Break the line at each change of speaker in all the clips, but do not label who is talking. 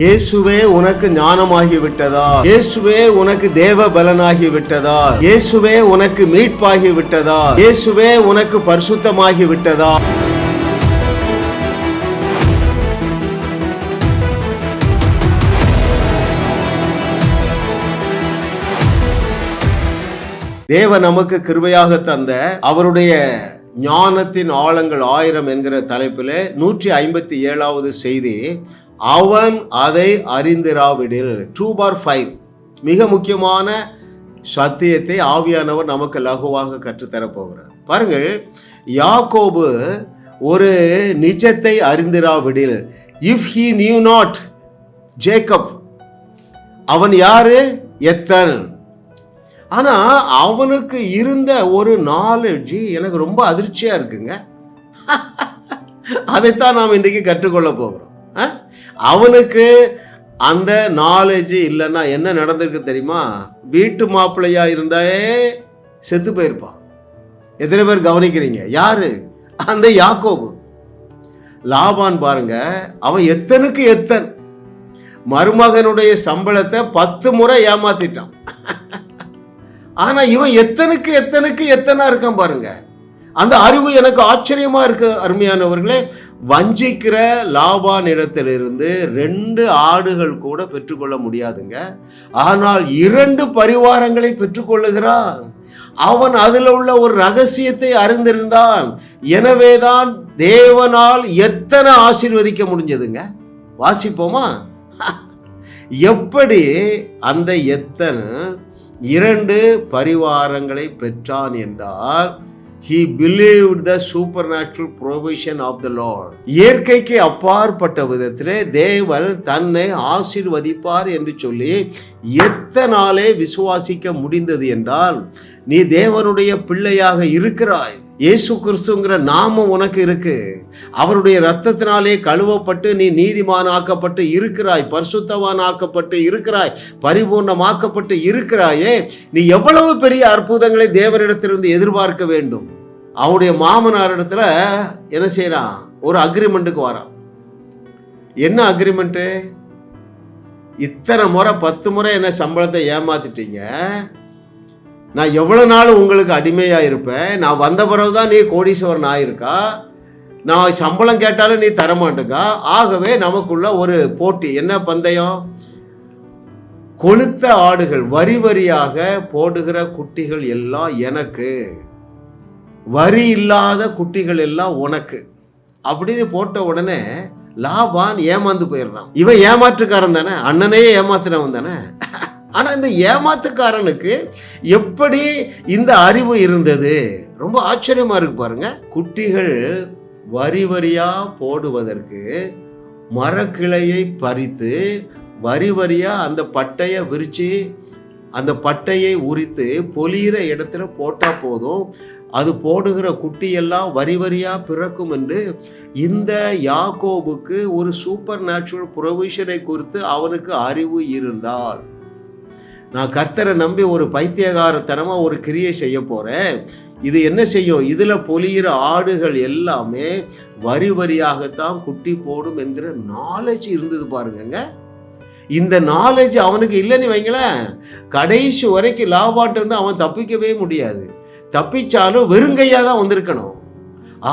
இயேசுவே உனக்கு ஞானமாகி விட்டதா? இயேசுவே உனக்கு தேவ பலனாகி விட்டதா? இயேசுவே உனக்கு மீட்பாகி விட்டதா? இயேசுவே உனக்கு பரிசுத்தமாகி விட்டதா? தேவன் நமக்கு கிருபையாக தந்த அவருடைய ஞானத்தின் ஆழங்கள் 1000 என்கிற தலைப்பில் 157வது செய்தி, அவன் அதை அறிந்திராவிடில். 2/5 மிக முக்கியமான சத்தியத்தை ஆவியானவர் நமக்கு லகுவாக கற்றுத்தரப்போகிறார். பாருங்கள், யாக்கோபு ஒரு நிஜத்தை அறிந்திராவிடில், if he knew not Jacob, அவன் யாரு? எத்தன். ஆனா அவனுக்கு இருந்த ஒரு நாலேஜ் எனக்கு ரொம்ப அதிர்ச்சியா இருக்குங்க. அதைத்தான் நாம் இன்றைக்கு கற்றுக்கொள்ள போகிறோம். அவனுக்கு அந்த நாலேஜ் இல்லைன்னா என்ன நடந்திருக்கு தெரியுமா? வீட்டு மாப்பிள்ளையா இருந்தாயே செத்து போயிருப்பான். எத்தனை பேர் கவனிக்கிறீங்க? யாரு? அந்த யாக்கோபு. லாபான் பாருங்க, அவன் எத்தனுக்கு எத்தன் மருமகனுடைய சம்பளத்தை 10 முறை ஏமாத்திட்டான். ஆனா இவன் எத்தனுக்கு எத்தனா இருக்கான் பாருங்க. அந்த அறிவு எனக்கு ஆச்சரியமா இருக்கு அருமையானவர்களே. வஞ்சிக்கிற லாபான் இடத்திலிருந்து 2 ஆடுகள் கூட பெற்றுக்கொள்ள முடியாதுங்க. ஆனால் 2 பரிவாரங்களை பெற்றுக்கொள்ளுகிறான். அவன் அதில் உள்ள ஒரு ரகசியத்தை அறிந்திருந்தான். எனவேதான் தேவனால் எத்தனை ஆசீர்வதிக்க முடிஞ்சதுங்க. வாசிப்போமா? எப்படி அந்த எத்தன் 2 பரிவாரங்களை பெற்றான் என்றால், he believed the supernatural provision of the Lord. இயற்கைக்கு அப்பாற்பட்ட விதத்திலே தேவன் தன்னை ஆசீர்வதிப்பார் என்று சொல்லி எத்தனாலே விசுவாசிக்க முடிந்தது என்றால், நீ தேவனுடைய பிள்ளையாக இருக்கிறாய். இயேசு கிறிஸ்துங்கிற நாமம் உனக்கு இருக்கு. அவருடைய இரத்தத்தினாலே கழுவப்பட்டு நீ நீதிமானாக்கப்பட்டு இருக்கிறாய், பரிசுத்தவானாக்கப்பட்டு இருக்கிறாய், பரிபூர்ணமாக்கப்பட்டு இருக்கிறாயே. நீ எவ்வளவு பெரிய அற்புதங்களை தேவனிடத்திலிருந்து எதிர்பார்க்க வேண்டும். அவனுடைய மாமனார் இடத்துல என்ன செய்யறான்? ஒரு அக்ரிமெண்ட்டுக்கு வரான். என்ன அக்ரிமெண்ட்? இத்தனை முறை 10 முறை என்ன சம்பளத்தை ஏமாத்திட்டீங்க, நான் எவ்வளோ நாள் உங்களுக்கு அடிமையாக இருப்பேன், நான் வந்த பிறகுதான் நீ கோடீஸ்வரன் ஆயிருக்கா, நான் சம்பளம் கேட்டாலும் நீ தரமாட்டுக்கா. ஆகவே நமக்குள்ள ஒரு போட்டி. என்ன பந்தயம்? கொளுத்த ஆடுகள் வரி வரியாக போடுகிற குட்டிகள் எல்லாம் எனக்கு, வரி இல்லாத குட்டிகள் எல்லாம் உனக்கு அப்படின்னு போட்ட உடனே லாபான் ஏமாந்து போயிடுறான். இவன் ஏமாற்றுக்காரன் தானே, அண்ணனையே ஏமாத்தினவன் தானே. ஆனா இந்த ஏமாத்துக்காரனுக்கு எப்படி இந்த அறிவு இருந்தது? ரொம்ப ஆச்சரியமா இருக்கு பாருங்க. குட்டிகள் வரி வரியா போடுவதற்கு மரக்கிளையை பறித்து வரி வரியா அந்த பட்டையை விரிச்சு அந்த பட்டையை உரித்து பொலியிற இடத்துல போட்டா போதும், அது போடுகிற குட்டியெல்லாம் வரி வரியா பிறக்கும் என்று இந்த யாக்கோபுக்கு ஒரு சூப்பர் நேச்சுரல் ப்ரொவிஷனை குறித்து அவனுக்கு அறிவு இருந்தால், நான் கர்த்தரை நம்பி ஒரு பைத்தியகாரத்தனமா ஒரு கிரியை செய்ய போறேன், இது என்ன செய்யும்? இதுல பொலியிற ஆடுகள் எல்லாமே வரி வரியாகத்தான் குட்டி போடும் என்கிற நாலேஜ் இருந்தது பாருங்க. இந்த நாலேஜ் அவனுக்கு இல்லைன்னு வைங்களேன், கடைசி வரைக்கும் லாபான்ட்டு இருந்து அவன் தப்பிக்கவே முடியாது. தப்பிச்சாலும் வெறுங்கையா தான் வந்திருக்கணும்.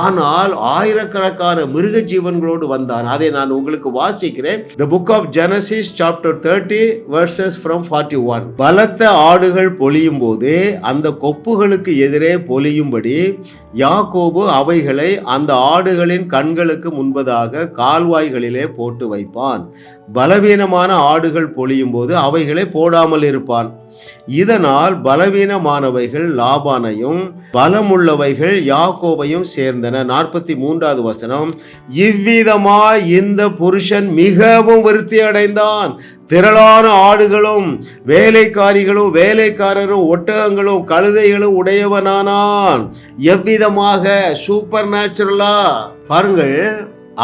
ஆனால் ஆயிரக்கணக்கான மிருக ஜீவன்களோடு வந்தான். அதை நான் உங்களுக்கு வாசிக்கிறேன். The book of Genesis chapter 30 verses from 41. பலத்த ஆடுகள் பொழியும் போது அந்த கொப்புகளுக்கு எதிரே பொழியும்படி யாக்கோபு அவைகளை அந்த ஆடுகளின் கண்களுக்கு முன்பதாக கால்வாய்களிலே போட்டு வைப்பான். பலவீனமான ஆடுகள் பொழியும் போது அவைகளை போடாமல் இருப்பான். இதனால் பலவீனமானவைகள் லாபானையும் பலமுள்ளவைகள் யாக்கோபையும் சேர்ந்தன. 43வது வசனம், இவ்விதமாய் இந்த புருஷன் மிகவும் விருத்தி அடைந்தான். திரளான ஆடுகளும் வேலைக்காரிகளும் வேலைக்காரரும் ஒட்டகங்களும் கழுதைகளும் உடையவனானான். எவ்விதமாக? சூப்பர் நேச்சுரலா. பாருங்கள்,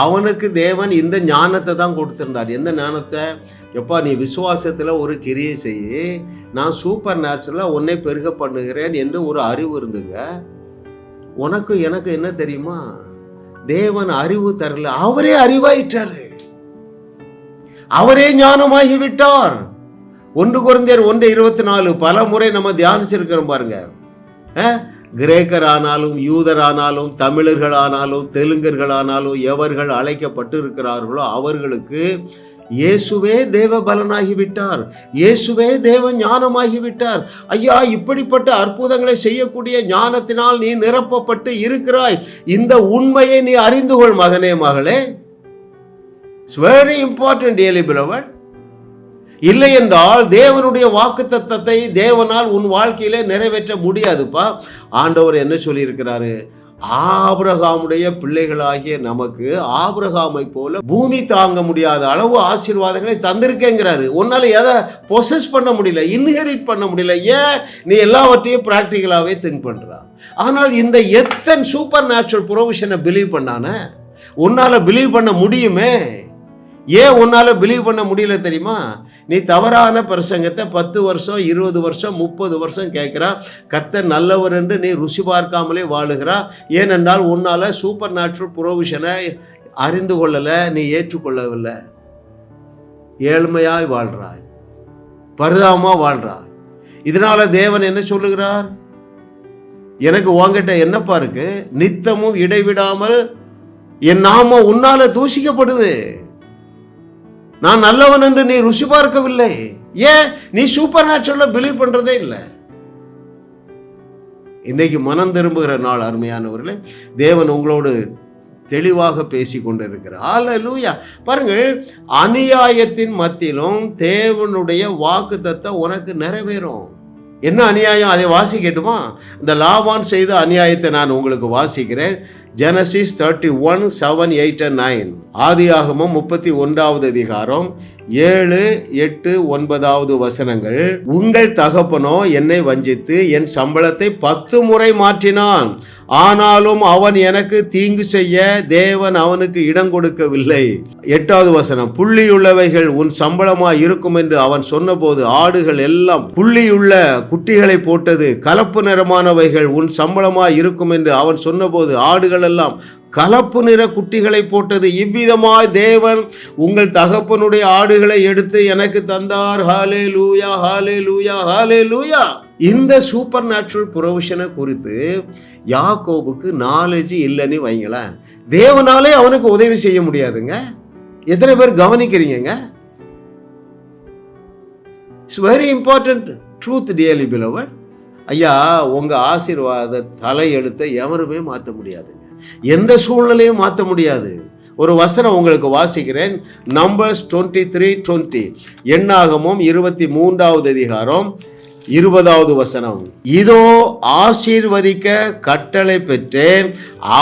அவனுக்கு தேவன் இந்த ஞானத்தை தான் கொடுத்திருந்தார். எந்த ஞானத்தை? எப்பா, நீ விசுவாசத்தில் ஒரு கிரியை செய்ய, நான் சூப்பர் நேச்சுரலாக உன்னை பெருக பண்ணுகிறேன் என்று ஒரு அறிவு இருந்துங்க. உனக்கு எனக்கு என்ன தெரியுமா? தேவன் அறிவு தரல, அவரே அறிவாயிட்டாரு. அவரே ஞானமாகிவிட்டார். 1 கொரிந்தியர் 1:24 பல முறை நம்ம தியானிச்சிருக்கிறோம் பாருங்க. கிரேக்கர் ஆனாலும், யூதர் ஆனாலும், தமிழர்கள் ஆனாலும், தெலுங்கர்கள் ஆனாலும், எவர்கள் அழைக்கப்பட்டு இருக்கிறார்களோ அவர்களுக்கு இயேசுவே தேவ பலனாகிவிட்டார், இயேசுவே தேவ ஞானமாகிவிட்டார். ஐயா, இப்படிப்பட்ட அற்புதங்களை செய்யக்கூடிய ஞானத்தினால் நீ நிரப்பப்பட்டு இருக்கிறாய். இந்த உண்மையை நீ அறிந்து கொள் மகனே, மகளே. It's very important dearly beloved. இல்லை என்றால் தேவனுடைய வாக்குத்தத்தத்தை தேவனால் உன் வாழ்க்கையிலே நிறைவேற்ற முடியாதுப்பா. ஆண்டவர் என்ன சொல்லியிருக்கிறாரு? ஆபிரகாமுடைய பிள்ளைகளாகிய நமக்கு ஆபிரகாமை போல பூமி தாங்க முடியாத அளவு ஆசீர்வாதங்களை தந்திருக்கேங்கிறாரு. உன்னால எதை பொசஸ் பண்ண முடியல, இன்ஹெரிட் பண்ண முடியல. ஏன்? நீ எல்லாவற்றையும் பிராக்டிக்கலாகவே திங்க் பண்ற. ஆனால் இந்த எத்தனை சூப்பர் நேச்சுரல் ப்ரொவிஷனை பிலீவ் பண்ணானே, உன்னால பிலீவ் பண்ண முடியுமே. ஏன் உன்னால பிலீவ் பண்ண முடியல தெரியுமா? நீ தவறான பிரசங்கத்தை 10 வருஷம் 20 வருஷம் 30 வருஷம் கேட்கிறா. கர்த்தர் நல்லவர் என்று நீ ருசி பார்க்காமலே வாழுகிறா. ஏனென்றால் உன்னால சூப்பர் நேச்சுரல் ப்ரொவிஷனை அறிந்து கொள்ளலை, நீ ஏற்றுக்கொள்ளவில்லை. ஏழ்மையாய் வாழ்றாய், பரிதாபமா வாழ்றாய். இதனால தேவன் என்ன சொல்லுகிறார்? எனக்கு உன்கிட்ட என்னப்பா இருக்கு? நித்தமும் இடைவிடாமல் என் நாமம் உன்னால தூஷிக்கப்படுது. நான் நல்லவன் என்று நீ ருசி பார்க்கவில்லை. ஏன்? நீ சூப்பர் நேச்சுரலா பிலீவ் பண்றதே இல்லை. இன்னைக்கு மனம் திரும்புகிற நாள் அருமையானவர்களே. தேவன் உங்களோடு தெளிவாக பேசி கொண்டிருக்கிறார். ஹல்லேலூயா. பாருங்கள், அநியாயத்தின் மத்தியிலும் தேவனுடைய வாக்குத்தத்தம் உனக்கு நிறைவேறும். என்ன அநியாயம்? அதை வாசிக்கட்டுமா? இந்த லாபான் செய்த அநியாயத்தை நான் உங்களுக்கு வாசிக்கிறேன். Genesis 31, 7, 8 and 9. ஆதியாகமம் 31வது அதிகாரம் 7, 8, 9வது வசனங்கள். உங்கள் தகப்பனோ என்னை வஞ்சித்து என் சம்பளத்தை 10 முறை மாற்றினான். ஆனாலும் அவன் எனக்கு தீங்கு செய்ய தேவன் அவனுக்கு இடம் கொடுக்கவில்லை. 8வது வசனம். புள்ளியுள்ளவைகள் உன் சம்பளமாய் இருக்கும் என்று அவன் சொன்னபோது ஆடுகள் எல்லாம் புள்ளியுள்ள குட்டிகளை போட்டது. கலப்பு நிறமானவைகள் உன் சம்பளமாய் இருக்கும் என்று அவன் சொன்னபோது ஆடுகள் எல்லாம் கலப்பு நிற குட்டிகளை போட்டது. இவ்விதமாய் தேவன் உங்கள் தகப்பனுடைய ஆடுகளை எடுத்து எனக்கு தந்தார். ஹல்லேலூயா, ஹல்லேலூயா, ஹல்லேலூயா. இந்த சூப்பர் நேச்சுரல் ப்ரொவிஷனை குறித்து யாக்கோபுக்கு நாலேஜ் இல்லைன்னு வைங்களேன். தேவனாலே அவனுக்கு உதவி செய்ய முடியாதுங்க. எத்தனை பேர் கவனிக்கிறீங்க? It's very important truth dearly beloved. ஐயா, உங்க ஆசீர்வாத தலையெழுத்தை எவருமே மாற்ற முடியாதுங்க. எந்த சூழ்நிலையும் மாற்ற முடியாது. ஒரு வசனம் உங்களுக்கு வாசிக்கிறேன். நம்பர்ஸ் 23:20. எண்ணாகமம் 23வது அதிகாரம் 20வது வசனம். இதோ ஆசீர்வதிக்க கட்டளை பெற்றேன்,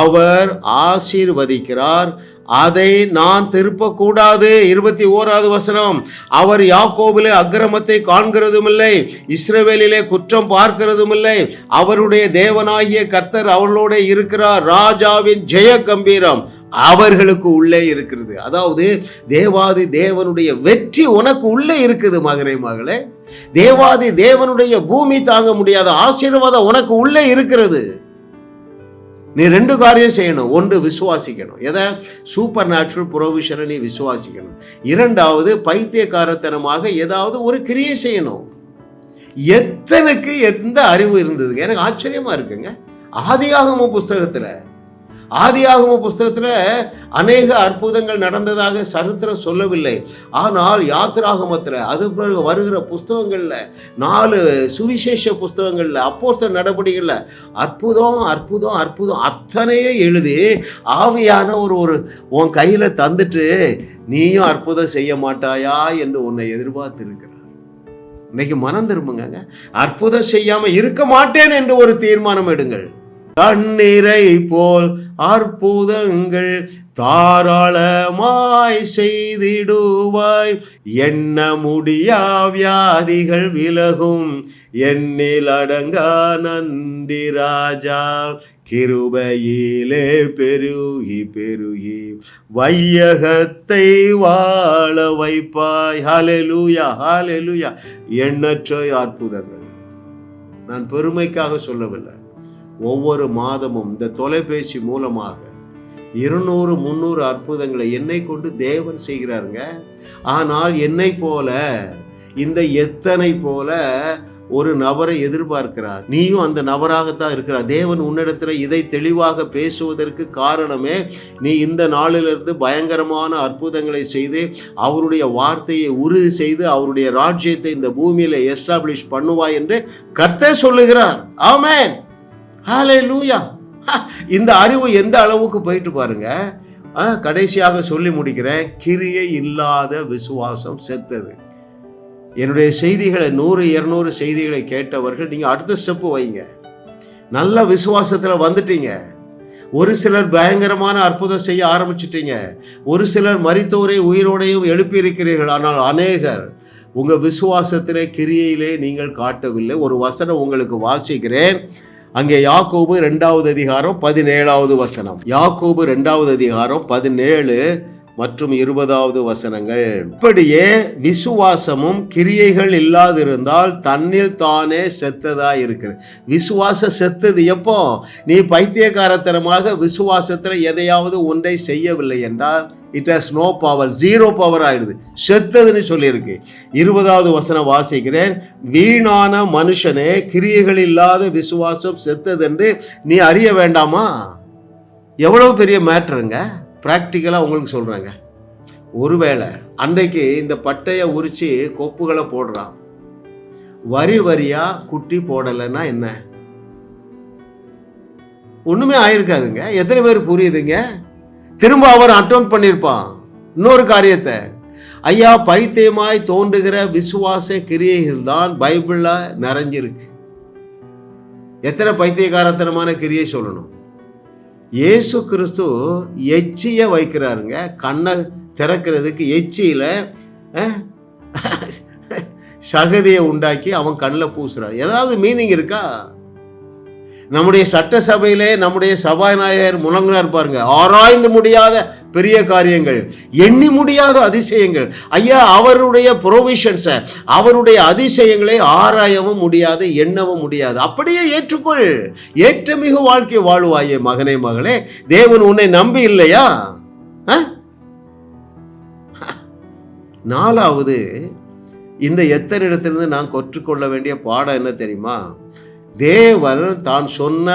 அவர் ஆசீர்வதிக்கிறார், அதை நான் திருப்பக்கூடாது. 21வது வசனம். அவர் யாக்கோபிலே அக்கிரமத்தை காண்கிறதும் இல்லை, இஸ்ரவேலிலே குற்றம் பார்க்கிறதும் இல்லை. அவருடைய தேவனாகிய கர்த்தர் அவர்களோட இருக்கிறார். ராஜாவின் ஜெய கம்பீரம் அவர்களுக்கு உள்ளே இருக்கிறது. அதாவது தேவாதி தேவனுடைய வெற்றி உனக்கு உள்ளே இருக்குது மகனே, மகளே. தேவாதி தேவனுடைய பூமி தாங்க முடியாத ஆசீர்வாதம் உனக்கு உள்ளே இருக்கிறது. நீ 2 காரியம் செய்யணும். ஒன்று, விசுவாசிக்கணும். எதை? சூப்பர் நேச்சுரல் ப்ரொவிஷனை நீ விசுவாசிக்கணும். 2வது, பைத்தியக்காரத்தனமாக ஏதாவது ஒரு கிரியை செய்யணும். எத்தனைக்கு எந்த அறிவு இருந்ததுங்க? எனக்கு ஆச்சரியமா இருக்குங்க. ஆதியாகம புஸ்தகத்தில் அநேக அற்புதங்கள் நடந்ததாக சரித்திரம் சொல்லவில்லை. ஆனால் யாத்திராகமத்தில், அது பிறகு வருகிற புஸ்தகங்களில், 4 சுவிசேஷ புஸ்தகங்களில், அப்போஸ்தலர் நடபடிகளில் அற்புதம் அற்புதம் அற்புதம் அத்தனையே எழுதி ஆவியான ஒரு உன் கையில் தந்துட்டு நீயும் அற்புதம் செய்ய மாட்டாயா என்று உன்னை எதிர்பார்த்து இருக்கிறார். இன்னைக்கு மனம் திரும்புங்க. அற்புதம் செய்யாமல் இருக்க மாட்டேன் என்று ஒரு தீர்மானம் எடுங்கள். தண்ணீரை போல் அற்புதங்கள் தாராளமாய் செய்திடுவாய், எண்ண முடியா வியாதிகள் விலகும், எண்ணில் அடங்கா நன்றி ராஜா, கிருபையிலே பெருகி பெருகி வையகத்தை வாழ வைப்பாய். ஹல்லேலூயா, ஹல்லேலூயா. எண்ணற்ற அற்புதங்கள். நான் பெருமைக்காக சொல்லவில்லை. ஒவ்வொரு மாதமும் இந்த தொலைபேசி மூலமாக 200 300 அற்புதங்களை என்னை கொண்டு தேவன் செய்கிறாருங்க. ஆனால் என்னை போல இந்த எத்தனை போல ஒரு நபரை எதிர்பார்க்கிறார். நீயும் அந்த நபராகத்தான் இருக்கிறார். தேவன் உன்னிடத்துல இதை தெளிவாக பேசுவதற்கு காரணமே, நீ இந்த நாளிலிருந்து பயங்கரமான அற்புதங்களை செய்து அவருடைய வார்த்தையை உறுதி செய்து அவருடைய ராஜ்யத்தை இந்த பூமியில எஸ்டாப்ளிஷ் பண்ணுவாய் என்று கர்த்தர் சொல்லுகிறார். ஆமென், ஹல்லேலூயா. இந்த அறிவு எந்த அளவுக்கு போயிட்டு பாருங்க. கடைசியாக சொல்லி முடிக்கிறேன். கிரியை இல்லாத விசுவாசம் செத்தது. என்னுடைய செய்திகளை 100-200 செய்திகளை கேட்டவர்கள் நீங்கள் அடுத்த ஸ்டெப்பு வைங்க. நல்ல விசுவாசத்தில் வந்துட்டீங்க. ஒரு சிலர் பயங்கரமான அற்புதம் செய்ய ஆரம்பிச்சிட்டீங்க. ஒரு சிலர் மரித்தோரை உயிரோடையும் எழுப்பியிருக்கிறீர்கள். ஆனால் அநேகர் உங்கள் விசுவாசத்திலே கிரியையிலே நீங்கள் காட்டவில்லை. ஒரு வசனம் உங்களுக்கு வாசிக்கிறேன். அங்கே யாக்கோபு 2வது அதிகாரம் 17வது வசனம். யாக்கோபு 2வது அதிகாரம் 17 மற்றும் 20வது வசனங்கள். இப்படியே விசுவாசமும் கிரியைகள் இல்லாதிருந்தால் தன்னில் தானே செத்ததா இருக்கிறது. விசுவாசம் செத்தது எப்போ? நீ பைத்தியக்காரத்தனமாக விசுவாசத்தில் எதையாவது ஒன்றை செய்யவில்லை என்றால் it has no power, 0 power ஆயிடுது, செத்ததுன்னு சொல்லியிருக்கு. 20வது வசனம் வாசிக்கிறேன். வீணான மனுஷனே, கிரியைகள் இல்லாத விசுவாசம் செத்தது என்று நீ அறிய வேண்டாமா? எவ்வளவு பெரிய மேட்டருங்க. ப்ராக்டிக்கலாக உங்களுக்கு சொல்கிறாங்க. ஒருவேளை அன்றைக்கு இந்த பட்டையை உரித்து கொப்புகளை போடுறான், வரி வரியாக குட்டி போடலைன்னா என்ன? ஒன்றுமே ஆயிருக்காதுங்க. எத்தனை பேர் புரியுதுங்க? திரும்ப அவன் அட்டெம்ப்ட் பண்ணியிருப்பான் இன்னொரு காரியத்தை. ஐயா, பைத்தியமாய் தோன்றுகிற விசுவாச கிரியைகள் தான் பைபிளில் நிறைஞ்சிருக்கு. எத்தனை பைத்தியக்காரத்தனமான கிரியை சொல்லணும்? இயேசு கிறிஸ்து எச்சியை வைக்கிறாருங்க. கண்ணை திறக்கிறதுக்கு எச்சியில் சகதியை உண்டாக்கி அவன் கண்ணில் பூசுறான். ஏதாவது மீனிங் இருக்கா? நம்முடைய சட்டசபையிலே நம்முடைய சபாநாயகர் முழங்கினார் பாருங்க, ஆராய்ந்து முடியாத பெரிய காரியங்கள், எண்ணி முடியாத அதிசயங்கள். ஐயா, அவருடைய ப்ரொவிஷன்ஸை, அவருடைய அதிசயங்களை ஆராயவும் முடியாது, எண்ணவும் முடியாது. அப்படியே ஏற்றுக்கொள். ஏற்றமிகு வாழ்க்கை வாழ்வாயே மகனே, மகளே. தேவன் உன்னை நம்பி இல்லையா? 4வது, இந்த எத்தனை இடத்திலிருந்து நான் கற்றுக்கொள்ள வேண்டிய பாடம் என்ன தெரியுமா? தேவன் தான் சொன்ன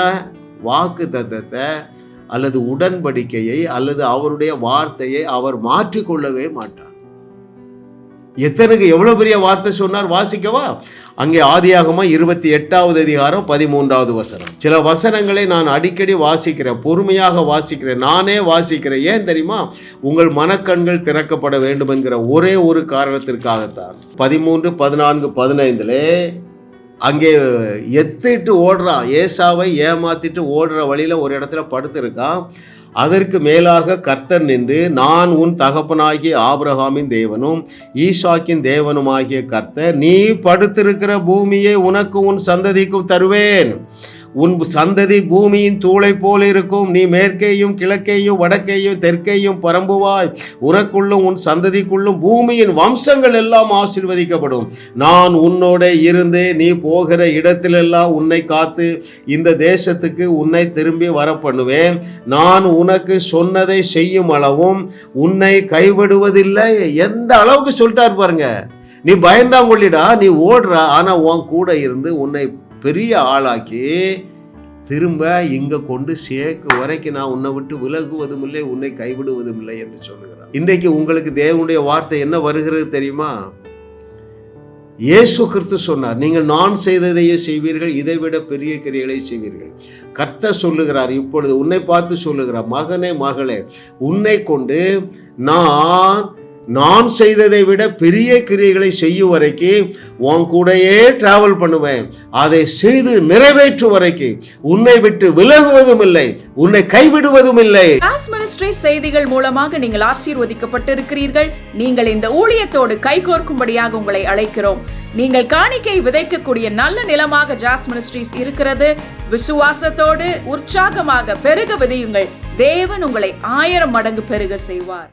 வாக்கு தத்தத்தை அல்லது உடன்படிக்கையை அல்லது அவருடைய வார்த்தையை அவர் மாற்றிக்கொள்ளவே மாட்டார். எத்தனைக்கு எவ்வளவு பெரிய வார்த்தை சொன்னார், வாசிக்கவா? அங்கே ஆதியாகமம் 28வது அதிகாரம் 13வது வசனம். சில வசனங்களை நான் அடிக்கடி வாசிக்கிறேன், பொறுமையாக வாசிக்கிறேன், நானே வாசிக்கிறேன். ஏன் தெரியுமா? உங்கள் மனக்கண்கள் திறக்கப்பட வேண்டும் என்கிற ஒரே ஒரு காரணத்திற்காகத்தான். 13, 14, 15 அங்கே எத்திட்டு ஓடுறான். ஏசாவை ஏமாத்திட்டு ஓடுற வழியில் ஒரு இடத்துல படுத்திருக்கான். அதற்கு மேலாக கர்த்தர் நின்று, நான் உன் தகப்பனாகிய ஆபிரகாமின் தேவனும் ஈசாக்கின் தேவனுமாகிய கர்த்தர், நீ படுத்திருக்கிற பூமியை உனக்கு உன் சந்ததிக்கும் தருவேன். உன் சந்ததி பூமியின் தூளை போல் இருக்கும். நீ மேற்கேயும் கிழக்கேயும் வடக்கேயும் தெற்கேயும் பரம்புவாய். உனக்குள்ளும் உன் சந்ததிக்குள்ளும் பூமியின் வம்சங்கள் எல்லாம் ஆசீர்வதிக்கப்படும். நான் உன்னோட இருந்து நீ போகிற இடத்திலெல்லாம் உன்னை காத்து இந்த தேசத்துக்கு உன்னை திரும்பி வர பண்ணுவேன். நான் உனக்கு சொன்னதை செய்யும் அளவும் உன்னை கைவிடுவதில்லை. எந்த அளவுக்கு சொல்லிட்டார் பாருங்க. நீ பயந்தாங்கொள்ளிடா, நீ ஓடுறா, ஆனா உன் கூட இருந்து உன்னை பெரிய ஆளாக்கி திரும்ப இங்க கொண்டு சேர்க்க வரைக்கும் நான் உன்னை விட்டு விலகுவதும் இல்லை, உன்னை கைவிடுவதும் இல்லை என்று சொல்லுகிறார். இன்றைக்கு உங்களுக்கு தேவனுடைய வார்த்தை என்ன வருகிறது தெரியுமா? இயேசு கிறிஸ்து சொன்னார், நீங்கள் நான் செய்ததையே செய்வீர்கள், இதை விட பெரிய கிரியைகளை செய்வீர்கள். கர்த்தர் சொல்லுகிறார், இப்பொழுது உன்னை பார்த்து சொல்லுகிறார், மகனே மகளே, உன்னை கொண்டு நான் செய்ததை விட பெரிய கிரியைகளை செய்யும் வரைக்கும் உன் கூடையே டிராவல் பண்ணுவேன். அதை செய்து நிறைவேற்றும் வரைக்கும் உன்னை விட்டு விலகுவதும் இல்லை, உன்னை கைவிடுவதும் இல்லை.
ஜாஸ் மினிஸ்ட்ரி செய்திகள் மூலமாக நீங்கள் ஆசீர்வதிக்கப்பட்டிருக்கிறீர்கள். நீங்கள் இந்த ஊழியத்தோடு கைகோர்க்கும்படியாக உங்களை அழைக்கிறோம். நீங்கள் காணிக்கை விதைக்கக்கூடிய நல்ல நிலமாக ஜாஸ் மினிஸ்ட்ரிஸ் இருக்கிறது. விசுவாசத்தோடு உற்சாகமாக பெருக விதையுங்கள். தேவன் உங்களை 1000 மடங்கு பெருக செய்வார்.